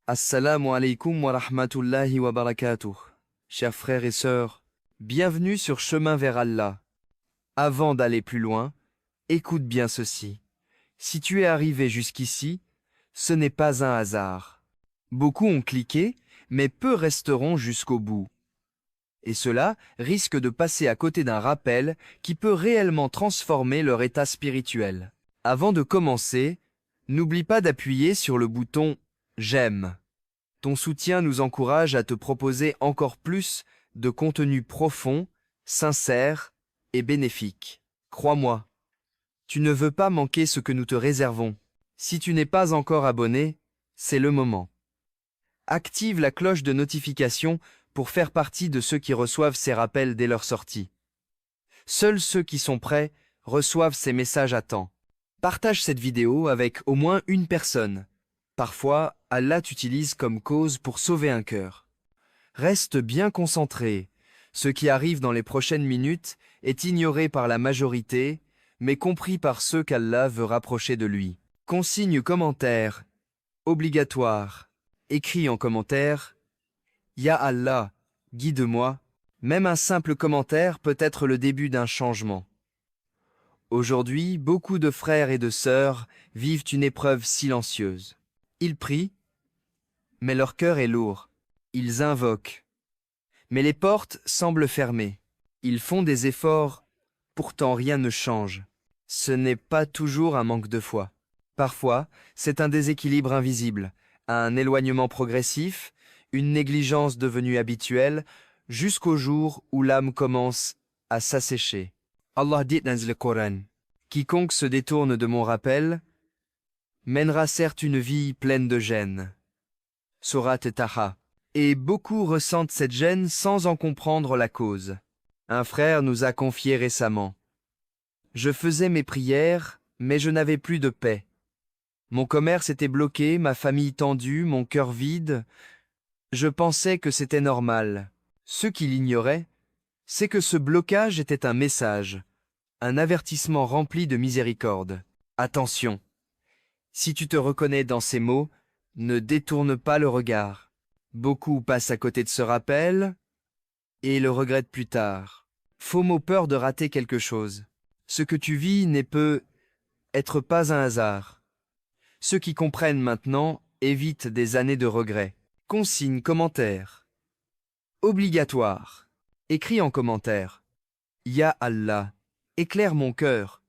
Assalamu alaikum wa rahmatullahi wa barakatuh. Chers frères et sœurs, bienvenue sur Chemin vers Allah. Avant d'aller plus loin, écoute bien ceci. Si tu es arrivé jusqu'ici, ce n'est pas un hasard. Beaucoup ont cliqué, mais peu resteront jusqu'au bout. Et cela risque de passer à côté d'un rappel qui peut réellement transformer leur état spirituel. Avant de commencer, n'oublie pas d'appuyer sur le bouton « J'aime ». Ton soutien nous encourage à te proposer encore plus de contenu profond, sincère et bénéfique. Crois-moi, tu ne veux pas manquer ce que nous te réservons. Si tu n'es pas encore abonné, c'est le moment. Active la cloche de notification pour faire partie de ceux qui reçoivent ces rappels dès leur sortie. Seuls ceux qui sont prêts reçoivent ces messages à temps. Partage cette vidéo avec au moins une personne. Parfois, Allah t'utilise comme cause pour sauver un cœur. Reste bien concentré. Ce qui arrive dans les prochaines minutes est ignoré par la majorité, mais compris par ceux qu'Allah veut rapprocher de lui. Consigne commentaire. Obligatoire. Écris en commentaire. Ya Allah, guide-moi. Même un simple commentaire peut être le début d'un changement. Aujourd'hui, beaucoup de frères et de sœurs vivent une épreuve silencieuse. Ils prient, mais leur cœur est lourd. Ils invoquent, mais les portes semblent fermées. Ils font des efforts, pourtant rien ne change. Ce n'est pas toujours un manque de foi. Parfois, c'est un déséquilibre invisible, un éloignement progressif, une négligence devenue habituelle, jusqu'au jour où l'âme commence à s'assécher. Allah dit dans le Coran, « Quiconque se détourne de mon rappel mènera certes une vie pleine de gêne. » Surat Taha. Et beaucoup ressentent cette gêne sans en comprendre la cause. Un frère nous a confié récemment. « Je faisais mes prières, mais je n'avais plus de paix. Mon commerce était bloqué, ma famille tendue, mon cœur vide. Je pensais que c'était normal. » Ce qu'il ignorait, c'est que ce blocage était un message, un avertissement rempli de miséricorde. Attention, si tu te reconnais dans ces mots, ne détourne pas le regard. Beaucoup passent à côté de ce rappel et le regrettent plus tard. FOMO, peur de rater quelque chose. Ce que tu vis ne peut être pas un hasard. Ceux qui comprennent maintenant évitent des années de regrets. Consigne, commentaire. Obligatoire. Écris en commentaire. Ya Allah, éclaire mon cœur.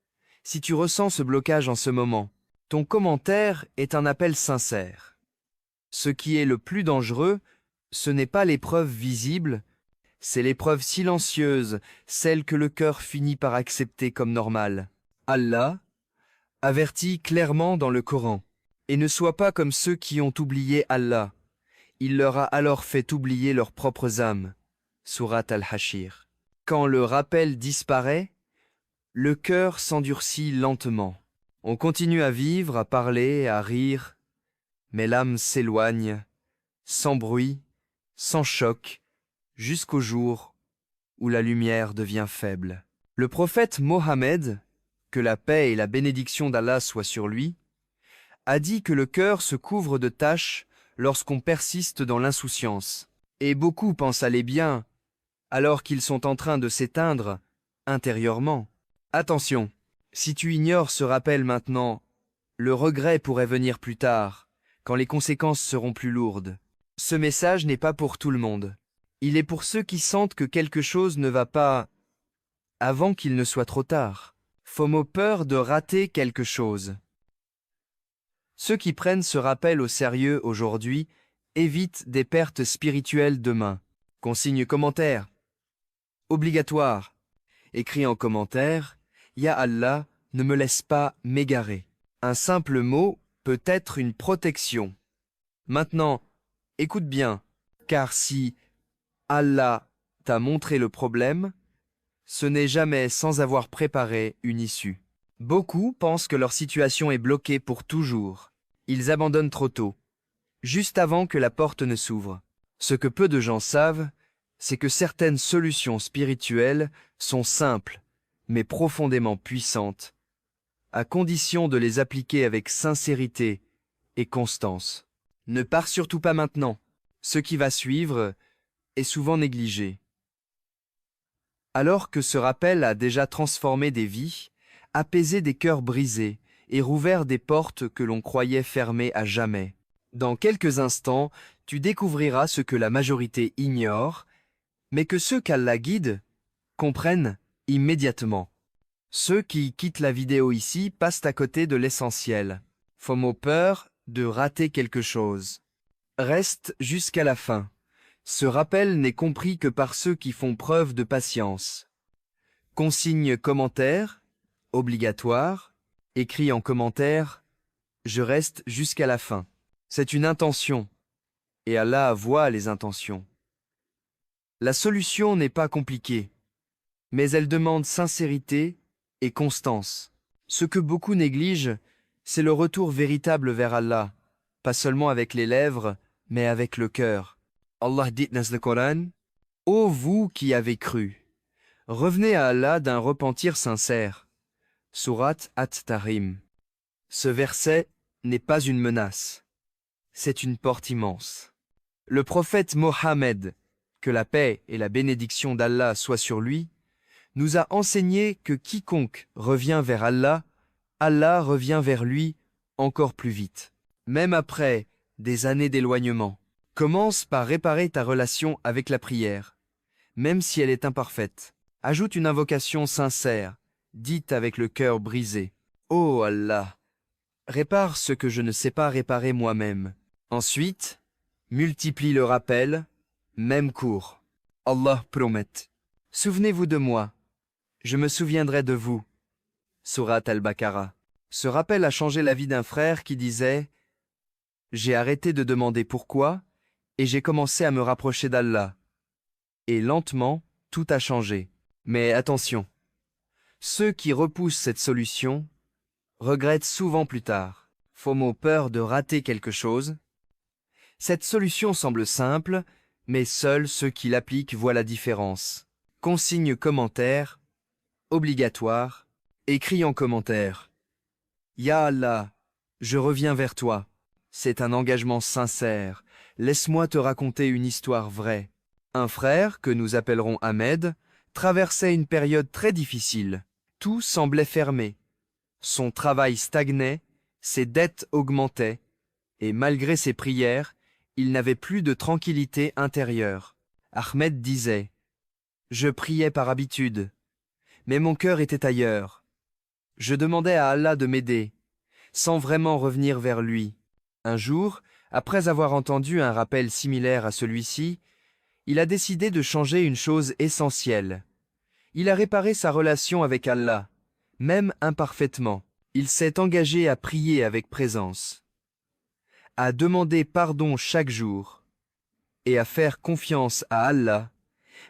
Si tu ressens ce blocage en ce moment, ton commentaire est un appel sincère. Ce qui est le plus dangereux, ce n'est pas l'épreuve visible, c'est l'épreuve silencieuse, celle que le cœur finit par accepter comme normale. Allah avertit clairement dans le Coran. Et ne sois pas comme ceux qui ont oublié Allah. Il leur a alors fait oublier leurs propres âmes. Surat Al-Hashir. Quand le rappel disparaît, le cœur s'endurcit lentement. On continue à vivre, à parler, à rire, mais l'âme s'éloigne, sans bruit, sans choc, jusqu'au jour où la lumière devient faible. Le prophète Mohammed, que la paix et la bénédiction d'Allah soient sur lui, a dit que le cœur se couvre de taches lorsqu'on persiste dans l'insouciance. Et beaucoup pensent aller bien, alors qu'ils sont en train de s'éteindre intérieurement. Attention, si tu ignores ce rappel maintenant, le regret pourrait venir plus tard, quand les conséquences seront plus lourdes. Ce message n'est pas pour tout le monde. Il est pour ceux qui sentent que quelque chose ne va pas avant qu'il ne soit trop tard. FOMO, peur de rater quelque chose. Ceux qui prennent ce rappel au sérieux aujourd'hui évitent des pertes spirituelles demain. Consigne commentaire. Obligatoire. Écris en commentaire. Ya Allah, ne me laisse pas m'égarer. Un simple mot peut être une protection. Maintenant, écoute bien, car si Allah t'a montré le problème, ce n'est jamais sans avoir préparé une issue. Beaucoup pensent que leur situation est bloquée pour toujours. Ils abandonnent trop tôt, juste avant que la porte ne s'ouvre. Ce que peu de gens savent, c'est que certaines solutions spirituelles sont simples, mais profondément puissantes, à condition de les appliquer avec sincérité et constance. Ne pars surtout pas maintenant. Ce qui va suivre est souvent négligé. Alors que ce rappel a déjà transformé des vies, apaisé des cœurs brisés et rouvert des portes que l'on croyait fermées à jamais. Dans quelques instants, tu découvriras ce que la majorité ignore, mais que ceux qu'Allah guide comprennent immédiatement. Ceux qui quittent la vidéo ici passent à côté de l'essentiel. FOMO, peur de rater quelque chose. Reste jusqu'à la fin. Ce rappel n'est compris que par ceux qui font preuve de patience. Consigne commentaire, obligatoire, écrit en commentaire, je reste jusqu'à la fin. C'est une intention, et Allah voit les intentions. La solution n'est pas compliquée, mais elle demande sincérité et constance. Ce que beaucoup négligent, c'est le retour véritable vers Allah, pas seulement avec les lèvres, mais avec le cœur. Allah dit dans le Coran, « Ô vous qui avez cru, revenez à Allah d'un repentir sincère. » Surat At-Tahrim. Ce verset n'est pas une menace, c'est une porte immense. Le prophète Mohammed, que la paix et la bénédiction d'Allah soient sur lui, nous a enseigné que quiconque revient vers Allah, Allah revient vers lui encore plus vite. Même après des années d'éloignement, commence par réparer ta relation avec la prière, même si elle est imparfaite. Ajoute une invocation sincère, dite avec le cœur brisé. Ô Allah, répare ce que je ne sais pas réparer moi-même. Ensuite, multiplie le rappel, même court. Allah promet. Souvenez-vous de moi, je me souviendrai de vous. Surat Al-Baqarah. Ce rappel a changé la vie d'un frère qui disait « J'ai arrêté de demander pourquoi et j'ai commencé à me rapprocher d'Allah. Et lentement, tout a changé. Mais attention, ceux qui repoussent cette solution regrettent souvent plus tard. FOMO, peur de rater quelque chose. Cette solution semble simple, mais seuls ceux qui l'appliquent voient la différence. Consigne commentaire, obligatoire, écrit en commentaire. Ya Allah, je reviens vers toi. C'est un engagement sincère. Laisse-moi te raconter une histoire vraie. Un frère, que nous appellerons Ahmed, traversait une période très difficile. Tout semblait fermé. Son travail stagnait, ses dettes augmentaient, et malgré ses prières, il n'avait plus de tranquillité intérieure. Ahmed disait « Je priais par habitude, mais mon cœur était ailleurs. Je demandais à Allah de m'aider, sans vraiment revenir vers lui. Un jour, après avoir entendu un rappel similaire à celui-ci, il a décidé de changer une chose essentielle. Il a réparé sa relation avec Allah, même imparfaitement. Il s'est engagé à prier avec présence, à demander pardon chaque jour et à faire confiance à Allah,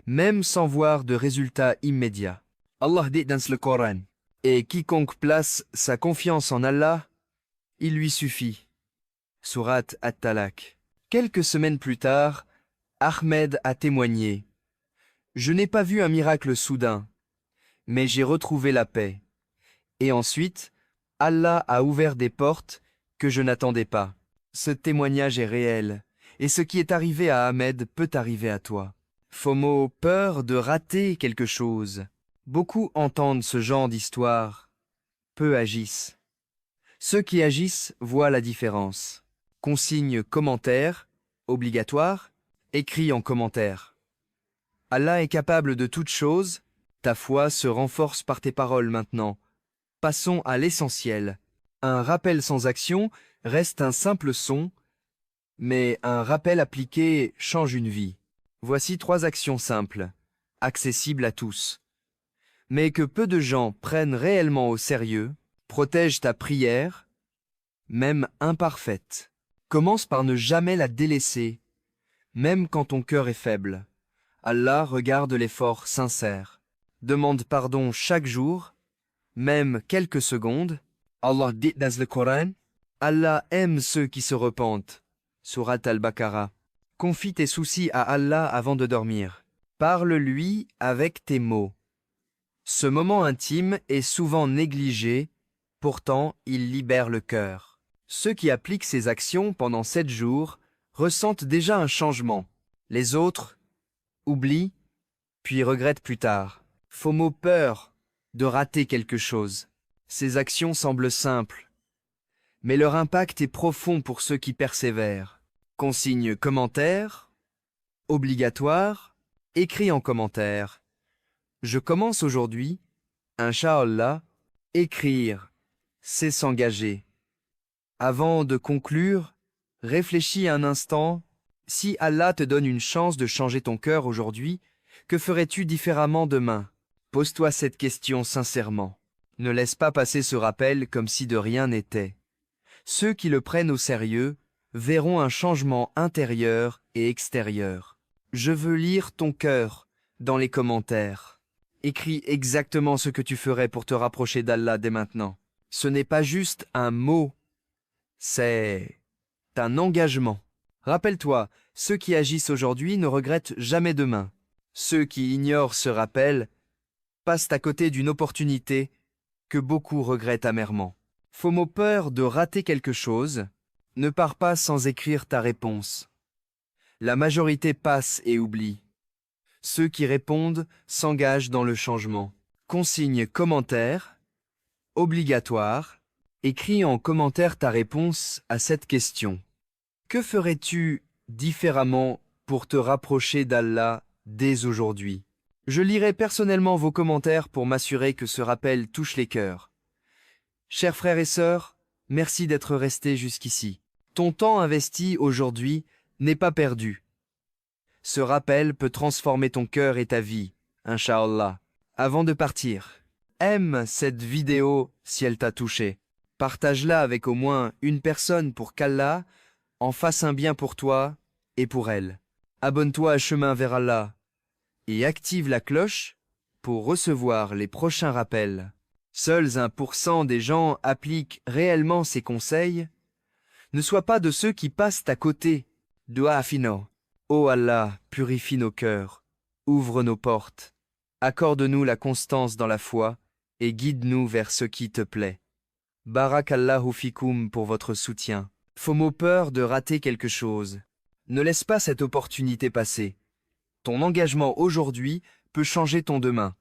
même sans voir de résultats immédiats. Allah dit dans le Coran, « Et quiconque place sa confiance en Allah, il lui suffit. » Surat At-Talaq. Quelques semaines plus tard, Ahmed a témoigné. « Je n'ai pas vu un miracle soudain, mais j'ai retrouvé la paix. Et ensuite, Allah a ouvert des portes que je n'attendais pas. » Ce témoignage est réel, et ce qui est arrivé à Ahmed peut arriver à toi. FOMO, peur de rater quelque chose. Beaucoup entendent ce genre d'histoire, peu agissent. Ceux qui agissent voient la différence. Consigne commentaire, obligatoire, écrit en commentaire. Allah est capable de toutes choses, ta foi se renforce par tes paroles maintenant. Passons à l'essentiel. Un rappel sans action reste un simple son, mais un rappel appliqué change une vie. Voici 3 actions simples, accessibles à tous, mais que peu de gens prennent réellement au sérieux. Protège ta prière, même imparfaite. Commence par ne jamais la délaisser, même quand ton cœur est faible. Allah regarde l'effort sincère. Demande pardon chaque jour, même quelques secondes. Allah dit dans le Coran, Allah aime ceux qui se repentent. Surat Al-Baqarah. Confie tes soucis à Allah avant de dormir. Parle-lui avec tes mots. Ce moment intime est souvent négligé, pourtant il libère le cœur. Ceux qui appliquent ces actions pendant 7 jours ressentent déjà un changement. Les autres oublient, puis regrettent plus tard. FOMO, peur de rater quelque chose. Ces actions semblent simples, mais leur impact est profond pour ceux qui persévèrent. Consigne commentaire, obligatoire, écrit en commentaire. Je commence aujourd'hui, Inch'Allah, écrire, c'est s'engager. Avant de conclure, réfléchis un instant. Si Allah te donne une chance de changer ton cœur aujourd'hui, que ferais-tu différemment demain? Pose-toi cette question sincèrement. Ne laisse pas passer ce rappel comme si de rien n'était. Ceux qui le prennent au sérieux verront un changement intérieur et extérieur. Je veux lire ton cœur dans les commentaires. Écris exactement ce que tu ferais pour te rapprocher d'Allah dès maintenant. Ce n'est pas juste un mot, c'est un engagement. Rappelle-toi, ceux qui agissent aujourd'hui ne regrettent jamais demain. Ceux qui ignorent ce rappel passent à côté d'une opportunité que beaucoup regrettent amèrement. FOMO, peur de rater quelque chose, ne pars pas sans écrire ta réponse. La majorité passe et oublie. Ceux qui répondent s'engagent dans le changement. Consigne commentaire, obligatoire, écris en commentaire ta réponse à cette question. Que ferais-tu différemment pour te rapprocher d'Allah dès aujourd'hui? Je lirai personnellement vos commentaires pour m'assurer que ce rappel touche les cœurs. Chers frères et sœurs, merci d'être restés jusqu'ici. Ton temps investi aujourd'hui n'est pas perdu. Ce rappel peut transformer ton cœur et ta vie, Inch'Allah. Avant de partir, aime cette vidéo si elle t'a touché. Partage-la avec au moins une personne pour qu'Allah en fasse un bien pour toi et pour elle. Abonne-toi à Chemin vers Allah et active la cloche pour recevoir les prochains rappels. Seuls 1% des gens appliquent réellement ces conseils. Ne sois pas de ceux qui passent à côté. Dua fino. Ô Allah, purifie nos cœurs, ouvre nos portes, accorde-nous la constance dans la foi et guide-nous vers ce qui te plaît. Barakallahu fikoum pour votre soutien. FOMO, peur de rater quelque chose. Ne laisse pas cette opportunité passer. Ton engagement aujourd'hui peut changer ton demain.